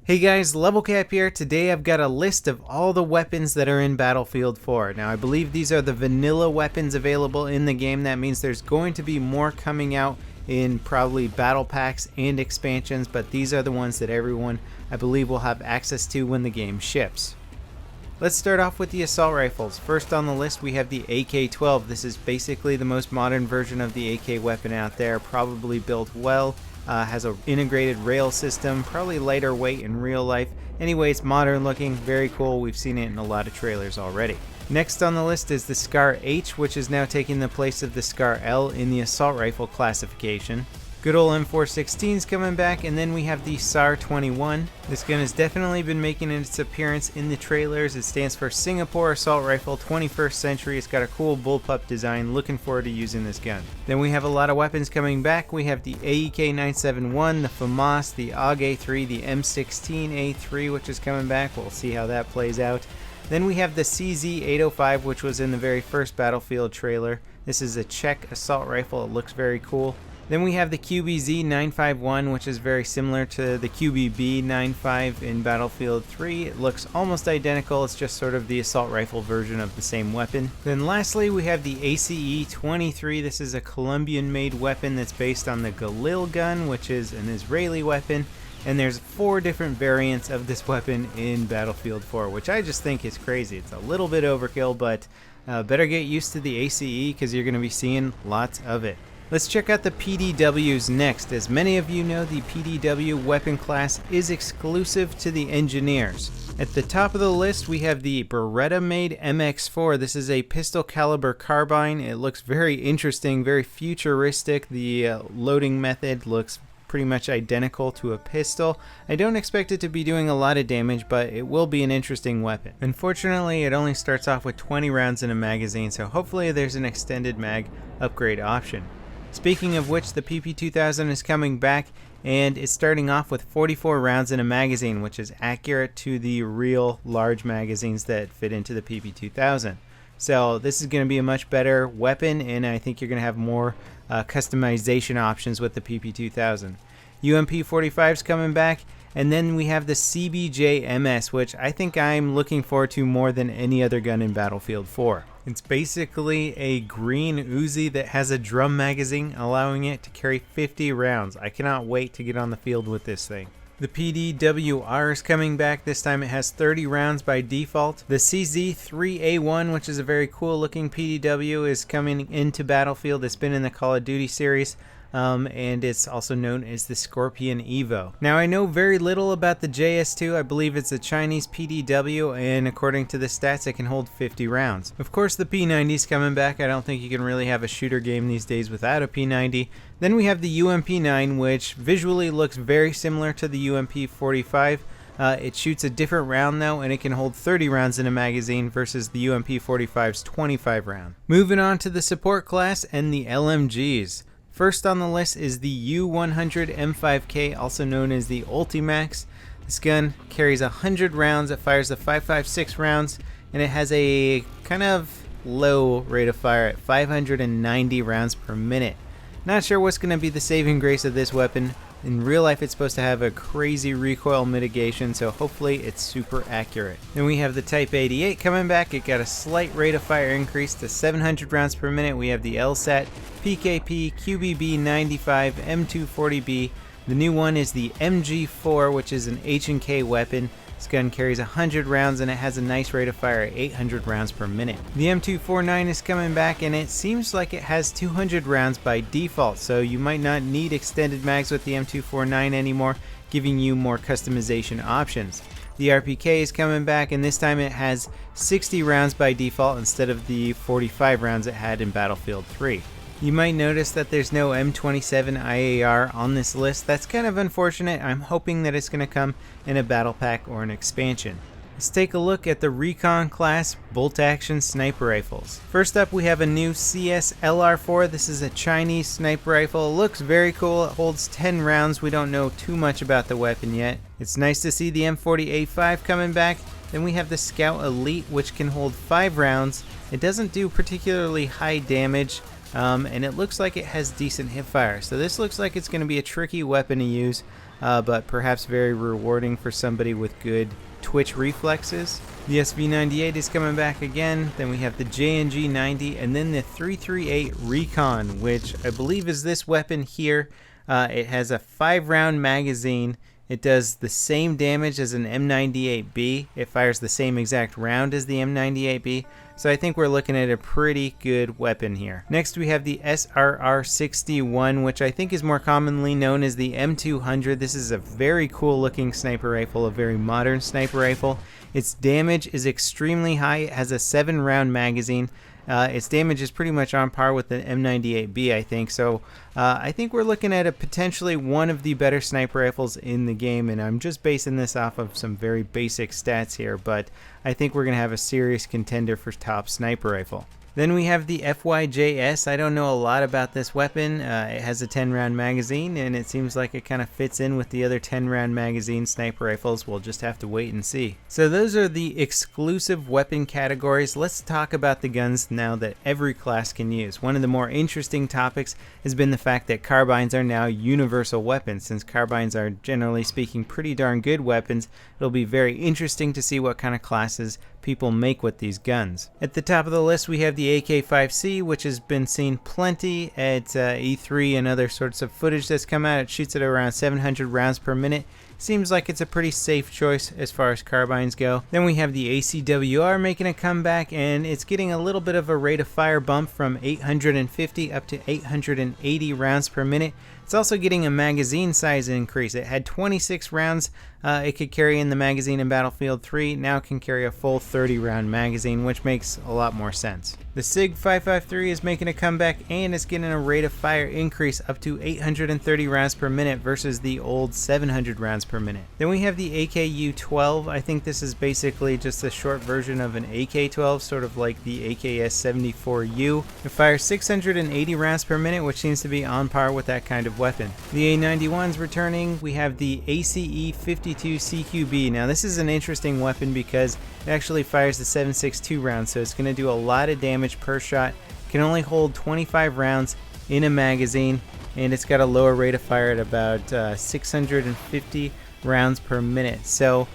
Hey guys, Level Cap here. Today I've got a list of all the weapons that are in Battlefield 4. Now I believe these are the vanilla weapons available in the game. That means there's going to be more coming out in probably battle packs and expansions, but these are the ones that everyone I believe will have access to when the game ships. Let's start off with the assault rifles. First on the list we have the AK-12. This is basically the most modern version of the AK weapon out there, probably built well. Has an integrated rail system, probably lighter weight in real life. Anyways, modern looking, very cool. We've seen it in a lot of trailers already. Next on the list is the SCAR H, which is now taking the place of the SCAR L in the assault rifle classification. Good old M416's coming back, and then we have the SAR 21. This gun has definitely been making its appearance in the trailers. It stands for Singapore Assault Rifle 21st Century. It's got a cool bullpup design. Looking forward to using this gun. Then we have a lot of weapons coming back. We have the AEK 971, the FAMAS, the AUG A3, the M16 A3, which is coming back. We'll see how that plays out. Then we have the CZ 805, which was in the very first Battlefield trailer. This is a Czech assault rifle. It looks very cool. Then we have the QBZ 951, which is very similar to the QBB 95 in Battlefield 3. It looks almost identical, it's just sort of the assault rifle version of the same weapon. Then lastly we have the ACE 23. This is a Colombian made weapon that's based on the Galil gun, which is an Israeli weapon. And there's 4 different variants of this weapon in Battlefield 4, which I just think is crazy. It's a little bit overkill, but better get used to the ACE because you're going to be seeing lots of it. Let's check out the PDWs next. As many of you know, the PDW weapon class is exclusive to the engineers. At the top of the list we have the Beretta made MX4. This is a pistol caliber carbine. It looks very interesting, very futuristic. The loading method looks pretty much identical to a pistol. I don't expect it to be doing a lot of damage, but it will be an interesting weapon. Unfortunately, it only starts off with 20 rounds in a magazine, so hopefully there's an extended mag upgrade option. Speaking of which, the PP2000 is coming back, and it's starting off with 44 rounds in a magazine, which is accurate to the real large magazines that fit into the PP2000. So this is going to be a much better weapon, and I think you're going to have more customization options with the PP2000. UMP45 is coming back, and then we have the CBJ-MS, which I think I'm looking forward to more than any other gun in Battlefield 4. It's basically a green Uzi that has a drum magazine, allowing it to carry 50 rounds. I cannot wait to get on the field with this thing. The PDWR is coming back. This time it has 30 rounds by default. The CZ3A1, which is a very cool looking PDW, is coming into Battlefield. It's been in the Call of Duty series. And it's also known as the Scorpion Evo. Now I know very little about the JS2. I believe it's a Chinese PDW, and according to the stats it can hold 50 rounds. Of course the P90's coming back. I don't think you can really have a shooter game these days without a P90. Then we have the UMP9, which visually looks very similar to the UMP45. It shoots a different round though, and it can hold 30 rounds in a magazine versus the UMP45's 25 round. Moving on to the support class and the LMGs. First on the list is the U100 M5K, also known as the Ultimax. This gun carries 100 rounds, it fires the 5.56 rounds, and it has a kind of low rate of fire at 590 rounds per minute. Not sure what's going to be the saving grace of this weapon. In real life it's supposed to have a crazy recoil mitigation, so hopefully it's super accurate. Then we have the Type 88 coming back. It got a slight rate of fire increase to 700 rounds per minute. We have the LSAT, PKP, QBB 95, M240B. The new one is the MG4, which is an H&K weapon. This gun carries 100 rounds and it has a nice rate of fire at 800 rounds per minute. The M249 is coming back, and it seems like it has 200 rounds by default, so you might not need extended mags with the M249 anymore, giving you more customization options. The RPK is coming back, and this time it has 60 rounds by default instead of the 45 rounds it had in Battlefield 3. You might notice that there's no M27 IAR on this list. That's kind of unfortunate. I'm hoping that it's going to come in a battle pack or an expansion. Let's take a look at the Recon class bolt-action sniper rifles. First up we have a new CS LR4. This is a Chinese sniper rifle. It looks very cool. It holds 10 rounds. We don't know too much about the weapon yet. It's nice to see the M40A5 coming back. Then we have the Scout Elite, which can hold 5 rounds. It doesn't do particularly high damage. and it looks like it has decent hip fire. So this looks like it's going to be a tricky weapon to use, but perhaps very rewarding for somebody with good twitch reflexes. The SV98 is coming back again. Then we have the JNG 90, and then the 338 Recon, which I believe is this weapon here. It has a 5-round magazine. It does the same damage as an M98B. It fires the same exact round as the M98B. So I think we're looking at a pretty good weapon here. Next we have the SRR61, which I think is more commonly known as the M200. This is a very cool looking sniper rifle, a very modern sniper rifle. Its damage is extremely high. It has a 7-round magazine. Its damage is pretty much on par with the M98B, I think. So I think we're looking at a potentially one of the better sniper rifles in the game, and I'm just basing this off of some very basic stats here, but I think we're going to have a serious contender for top sniper rifle. Then we have the FYJS. I don't know a lot about this weapon. It has a 10-round magazine, and it seems like it kind of fits in with the other 10-round magazine sniper rifles. We'll just have to wait and see. So those are the exclusive weapon categories. Let's talk about the guns now that every class can use. One of the more interesting topics has been the fact that carbines are now universal weapons. Since carbines are, generally speaking, pretty darn good weapons, it'll be very interesting to see what kind of classes people make with these guns. At the top of the list we have the AK-5C, which has been seen plenty at E3 and other sorts of footage that's come out. It shoots at around 700 rounds per minute. Seems like it's a pretty safe choice as far as carbines go. Then we have the ACWR making a comeback, and it's getting a little bit of a rate of fire bump from 850 up to 880 rounds per minute. It's also getting a magazine size increase. It had 26 rounds it could carry in the magazine in Battlefield 3. Now it can carry a full 30-round magazine, which makes a lot more sense. The SIG 553 is making a comeback, and it's getting a rate of fire increase up to 830 rounds per minute versus the old 700 rounds per minute. Then we have the AKU-12. I think this is basically just a short version of an AK-12, sort of like the AKS-74U. It fires 680 rounds per minute, which seems to be on par with that kind of weapon. The A91's returning. We have the ACE-52 CQB. Now this is an interesting weapon because it actually fires the 7.62 round, so it's going to do a lot of damage per shot. It can only hold 25 rounds in a magazine, and it's got a lower rate of fire at about 650 rounds per minute. So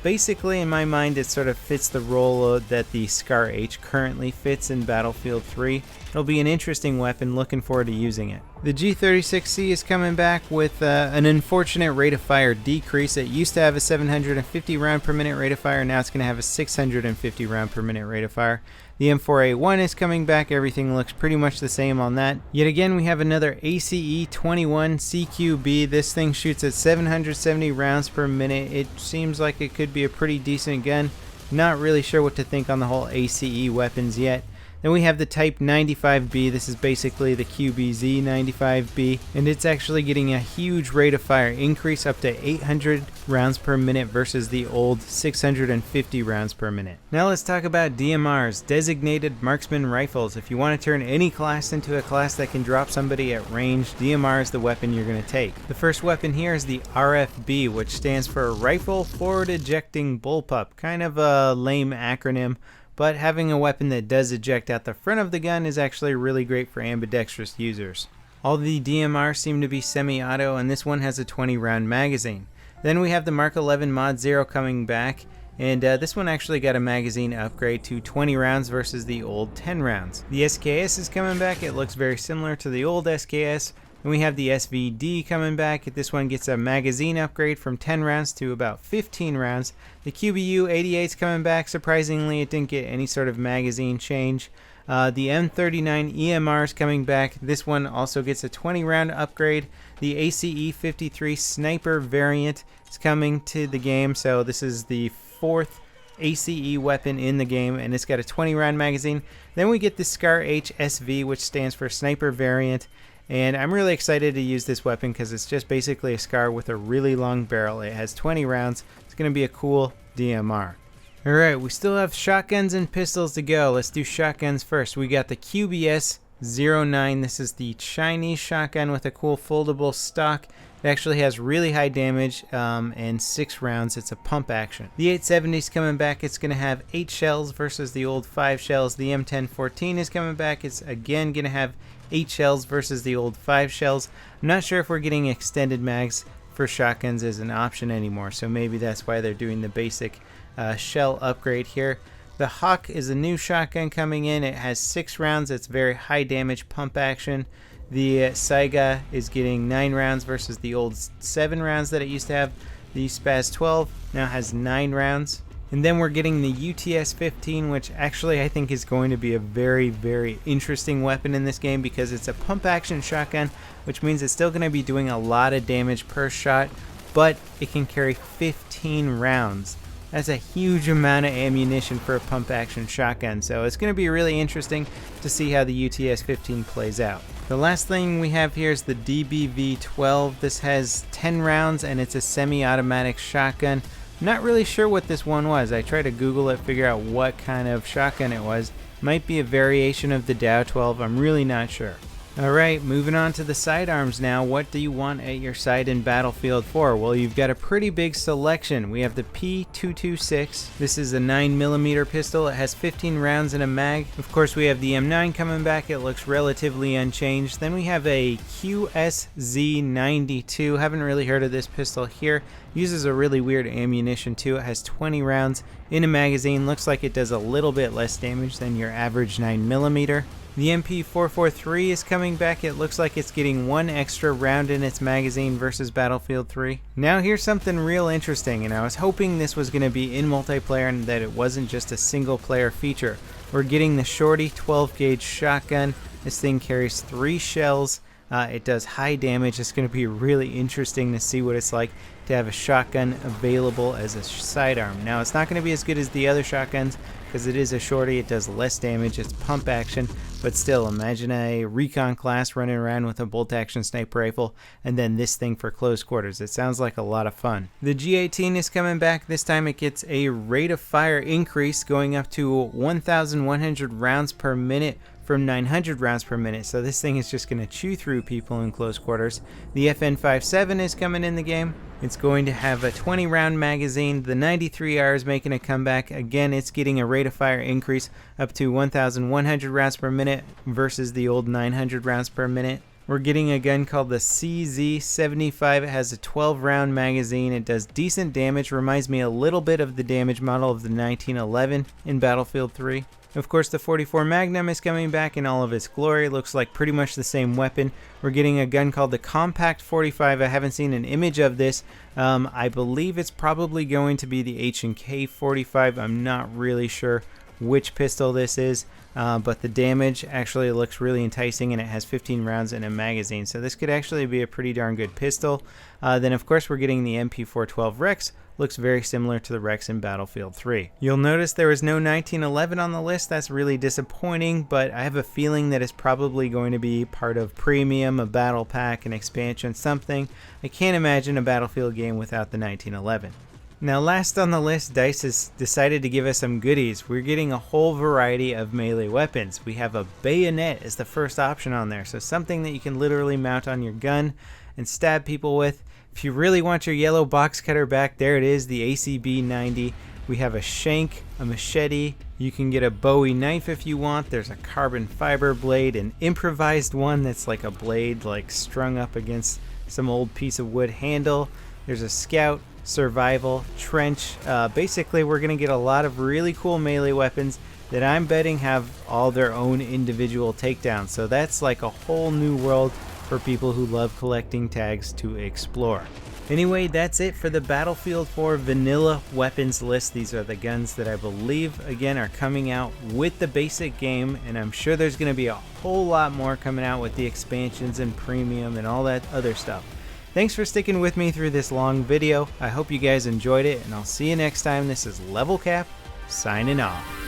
basically, in my mind, it sort of fits the role that the SCAR H currently fits in Battlefield 3. It'll be an interesting weapon, looking forward to using it. The G36C is coming back with an unfortunate rate of fire decrease. It used to have a 750 round per minute rate of fire, now it's going to have a 650 round per minute rate of fire. The M4A1 is coming back. Everything looks pretty much the same on that. Yet again, we have another ACE-21 CQB. This thing shoots at 770 rounds per minute. It seems like it could be a pretty decent gun. Not really sure what to think on the whole ACE weapons yet. Then we have the Type 95B. This is basically the QBZ 95B, and it's actually getting a huge rate of fire increase up to 800 rounds per minute versus the old 650 rounds per minute. Now let's talk about DMRs, Designated Marksman Rifles. If you want to turn any class into a class that can drop somebody at range, DMR is the weapon you're going to take. The first weapon here is the RFB, which stands for Rifle Forward Ejecting Bullpup. Kind of a lame acronym, but having a weapon that does eject out the front of the gun is actually really great for ambidextrous users. All the DMRs seem to be semi-auto, and this one has a 20-round magazine. Then we have the Mark 11 Mod 0 coming back, and this one actually got a magazine upgrade to 20 rounds versus the old 10 rounds. The SKS is coming back. It looks very similar to the old SKS. And we have the SVD coming back. This one gets a magazine upgrade from 10 rounds to about 15 rounds. The QBU 88 is coming back. Surprisingly, it didn't get any sort of magazine change. The M39 EMR is coming back. This one also gets a 20 round upgrade. The ACE 53 Sniper variant is coming to the game. So this is the fourth ACE weapon in the game, and it's got a 20 round magazine. Then we get the SCAR H SV, which stands for Sniper variant. And I'm really excited to use this weapon because it's just basically a SCAR with a really long barrel. It has 20 rounds. It's going to be a cool DMR. Alright, we still have shotguns and pistols to go. Let's do shotguns first. We got the QBS 09. This is the Chinese shotgun with a cool foldable stock. It actually has really high damage and 6 rounds. It's a pump action. The 870 is coming back. It's going to have 8 shells versus the old 5 shells. The M1014 is coming back. It's again going to have 8 shells versus the old 5 shells. I'm not sure if we're getting extended mags for shotguns as an option anymore, so maybe that's why they're doing the basic shell upgrade here. The Hawk is a new shotgun coming in. It has 6 rounds. It's very high damage pump action. The Saiga is getting 9 rounds versus the old 7 rounds that it used to have. The Spaz 12 now has 9 rounds. And then we're getting the UTS-15, which actually I think is going to be a very, very interesting weapon in this game because it's a pump action shotgun, which means it's still going to be doing a lot of damage per shot, but it can carry 15 rounds. That's a huge amount of ammunition for a pump action shotgun, so it's going to be really interesting to see how the UTS-15 plays out. The last thing we have here is the DBV-12. This has 10 rounds and it's a semi-automatic shotgun. Not really sure what this one was. I tried to Google it, figure out what kind of shotgun it was. Might be a variation of the Dow 12. I'm really not sure. Alright, moving on to the sidearms now. What do you want at your side in Battlefield 4? Well, you've got a pretty big selection. We have the P226. This is a 9mm pistol. It has 15 rounds in a mag. Of course, we have the M9 coming back. It looks relatively unchanged. Then we have a QSZ92. Haven't really heard of this pistol here. Uses a really weird ammunition too. It has 20 rounds in a magazine. Looks like it does a little bit less damage than your average 9mm. The MP443 is coming back. It looks like it's getting 1 extra round in its magazine versus Battlefield 3. Now here's something real interesting, and I was hoping this was going to be in multiplayer and that it wasn't just a single player feature. We're getting the Shorty 12 gauge shotgun. This thing carries 3 shells. It does high damage. It's going to be really interesting to see what it's like to have a shotgun available as a sidearm. Now it's not going to be as good as the other shotguns because it is a shorty. It does less damage. It's pump action, but still, imagine a recon class running around with a bolt action sniper rifle and then this thing for close quarters. It sounds like a lot of fun. The G18 is coming back. This time it gets a rate of fire increase going up to 1,100 rounds per minute from 900 rounds per minute, so this thing is just going to chew through people in close quarters. The FN57 is coming in the game. It's going to have a 20 round magazine. The 93R is making a comeback. Again, it's getting a rate of fire increase up to 1,100 rounds per minute versus the old 900 rounds per minute. We're getting a gun called the CZ75. It has a 12 round magazine. It does decent damage. Reminds me a little bit of the damage model of the 1911 in Battlefield 3. Of course, the 44 Magnum is coming back in all of its glory. Looks like pretty much the same weapon. We're getting a gun called the Compact 45. I haven't seen an image of this. I believe it's probably going to be the H&K 45. I'm not really sure which pistol this is, but the damage actually looks really enticing, and it has 15 rounds in a magazine, so this could actually be a pretty darn good pistol. Then of course we're getting the MP412 Rex. Looks very similar to the Rex in Battlefield 3. You'll notice there was no 1911 on the list. That's really disappointing, but I have a feeling that it's probably going to be part of Premium, a Battle Pack, an expansion, something. I can't imagine a Battlefield game without the 1911. Now last on the list, DICE has decided to give us some goodies. We're getting a whole variety of melee weapons. We have a bayonet as the first option on there, so something that you can literally mount on your gun and stab people with. If you really want your yellow box cutter back, there it is, the ACB90. We have a shank, a machete. You can get a Bowie knife if you want. There's a carbon fiber blade, an improvised one that's like a blade like strung up against some old piece of wood handle. There's a scout, survival, trench. Basically, we're going to get a lot of really cool melee weapons that I'm betting have all their own individual takedowns. So that's like a whole new world for people who love collecting tags to explore. Anyway, that's it for the Battlefield 4 vanilla weapons list. These are the guns that I believe, again, are coming out with the basic game, and I'm sure there's going to be a whole lot more coming out with the expansions and premium and all that other stuff. Thanks for sticking with me through this long video. I hope you guys enjoyed it, and I'll see you next time. This is Level Cap, signing off.